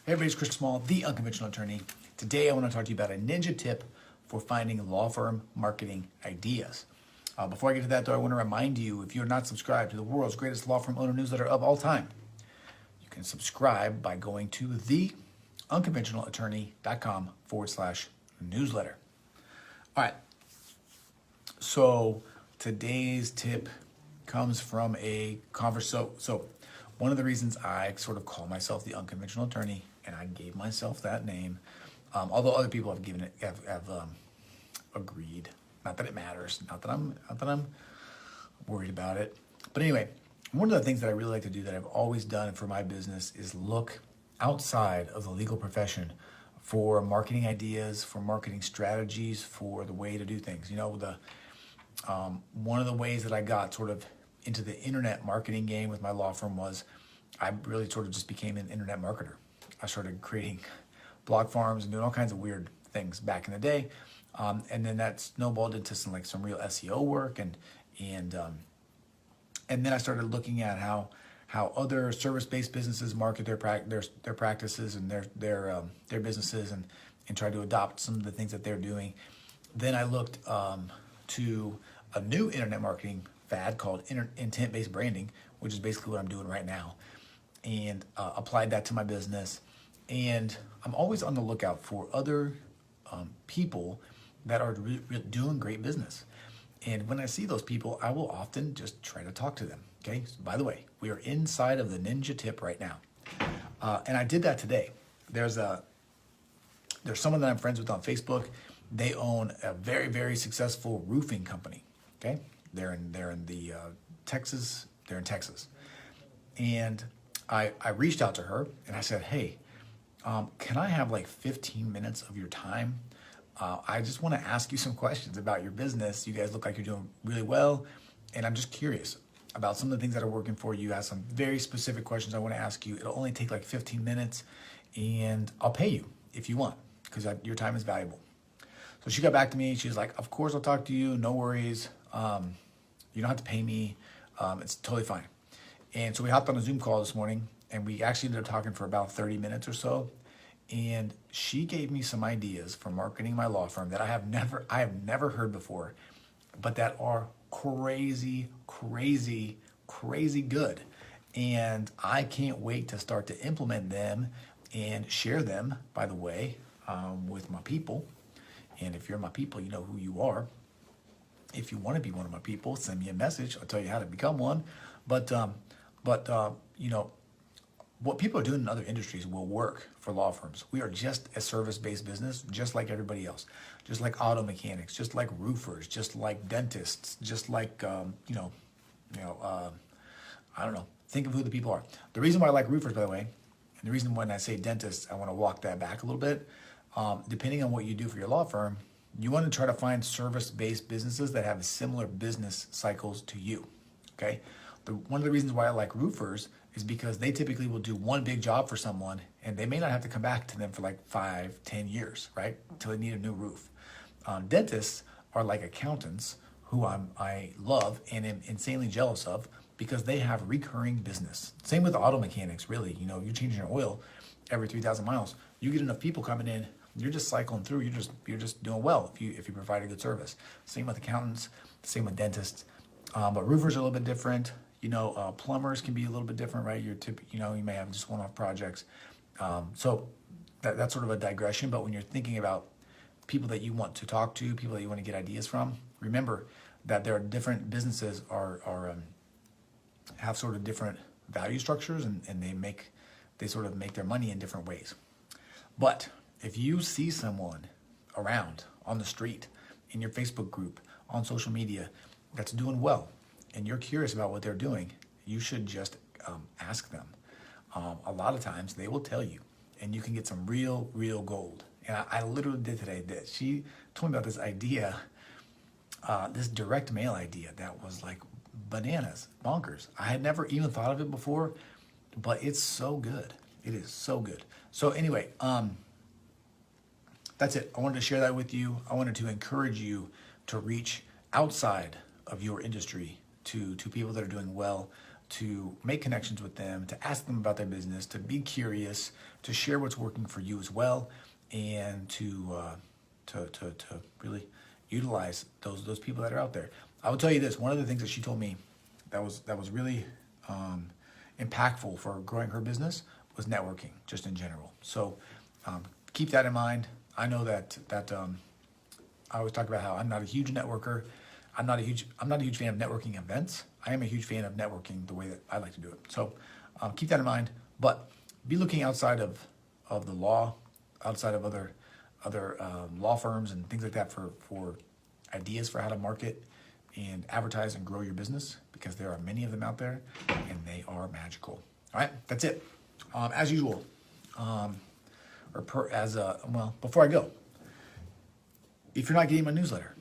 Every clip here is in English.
Hey everybody, it's Chris Small, the Unconventional Attorney. Today I want to talk to you about a ninja tip for finding law firm marketing ideas. Before I get to that though, I want to remind you, if you're not subscribed to the world's greatest law firm owner newsletter of all time, you can subscribe by going to theunconventionalattorney.com/newsletter. All right, so today's tip comes from a conversation. So one of the reasons I sort of call myself the Unconventional Attorney, and I gave myself that name, although other people have given it, have agreed. Not that it matters. Not that I'm worried about it. But anyway, one of the things that I really like to do that I've always done for my business is look outside of the legal profession for marketing ideas, for marketing strategies, for the way to do things. You know, one of the ways that I got sort of into the internet marketing game with my law firm was I really sort of just became an internet marketer. I started creating blog farms and doing all kinds of weird things back in the day. And then that snowballed into some real SEO work, and then I started looking at how other service-based businesses market their practices and their businesses, and try to adopt some of the things that they're doing. Then I looked to a new internet marketing fad called intent-based branding, which is basically what I'm doing right now, and applied that to my business. And I'm always on the lookout for other people that are doing great business. And when I see those people, I will often just try to talk to them. Okay. So by the way, we are inside of the ninja tip right now, and I did that today. There's someone that I'm friends with on Facebook. They own a very, very successful roofing company. Okay, they're in Texas. They're in Texas, and I reached out to her and I said, hey, can I have 15 minutes of your time? I just want to ask you some questions about your business. You guys look like you're doing really well, and I'm just curious about some of the things that are working for you. I have some very specific questions I want to ask you. It'll only take 15 minutes, and I'll pay you if you want, because your time is valuable. So she got back to me. She was like, of course I'll talk to you. No worries. You don't have to pay me. It's totally fine. And so we hopped on a Zoom call this morning, and we actually ended up talking for about 30 minutes or so. And she gave me some ideas for marketing my law firm that I have never heard before, but that are crazy good. And I can't wait to start to implement them and share them, by the way, with my people. And if you're my people, you know who you are. If you want to be one of my people, send me a message. I'll tell you how to become one. But you know, what people are doing in other industries will work for law firms. We are just a service-based business, just like everybody else, just like auto mechanics, just like roofers, just like dentists, just like I don't know. Think of who the people are. The reason why I like roofers, by the way, and the reason when I say dentists, I want to walk that back a little bit. Depending on what you do for your law firm, you want to try to find service-based businesses that have similar business cycles to you. Okay. One of the reasons why I like roofers is because they typically will do one big job for someone, and they may not have to come back to them for 5-10 years, right? Until they need a new roof. Dentists are like accountants who I love and am insanely jealous of, because they have recurring business. Same with auto mechanics, really. You know, you're changing your oil every 3,000 miles. You get enough people coming in, you're just cycling through. You're just doing well if you provide a good service. Same with accountants. Same with dentists. But roofers are a little bit different. You know, plumbers can be a little bit different, right? You may have just one-off projects. So that's sort of a digression. But when you're thinking about people that you want to talk to, people that you want to get ideas from, remember that there are different businesses have sort of different value structures, and they sort of make their money in different ways. But if you see someone around on the street, in your Facebook group, on social media, that's doing well, and you're curious about what they're doing, you should just ask them. A lot of times they will tell you, and you can get some real gold. And I literally did today this. She told me about this idea, this direct mail idea that was bananas, bonkers. I had never even thought of it before, but it's so good. It is so good. So anyway, that's it. I wanted to share that with you. I wanted to encourage you to reach outside of your industry to people that are doing well, to make connections with them, to ask them about their business, to be curious, to share what's working for you as well, and to really utilize those people that are out there. I will tell you this: one of the things that she told me that was really impactful for growing her business was networking, just in general. So keep that in mind. I know that I always talk about how I'm not a huge networker. I'm not a huge fan of networking events. I am a huge fan of networking the way that I like to do it. So keep that in mind. But be looking outside of the law, outside of other law firms and things like that for ideas for how to market and advertise and grow your business, because there are many of them out there and they are magical. All right, that's it. As usual, before I go, if you're not getting my newsletter,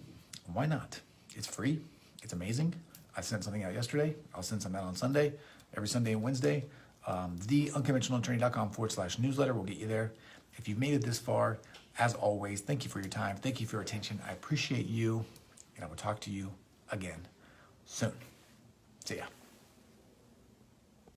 why not? It's free. It's amazing. I sent something out yesterday. I'll send something out on Sunday, every Sunday and Wednesday. theunconventionalattorney.com/newsletter will get you there. If you've made it this far, as always, thank you for your time. Thank you for your attention. I appreciate you, and I will talk to you again soon. See ya.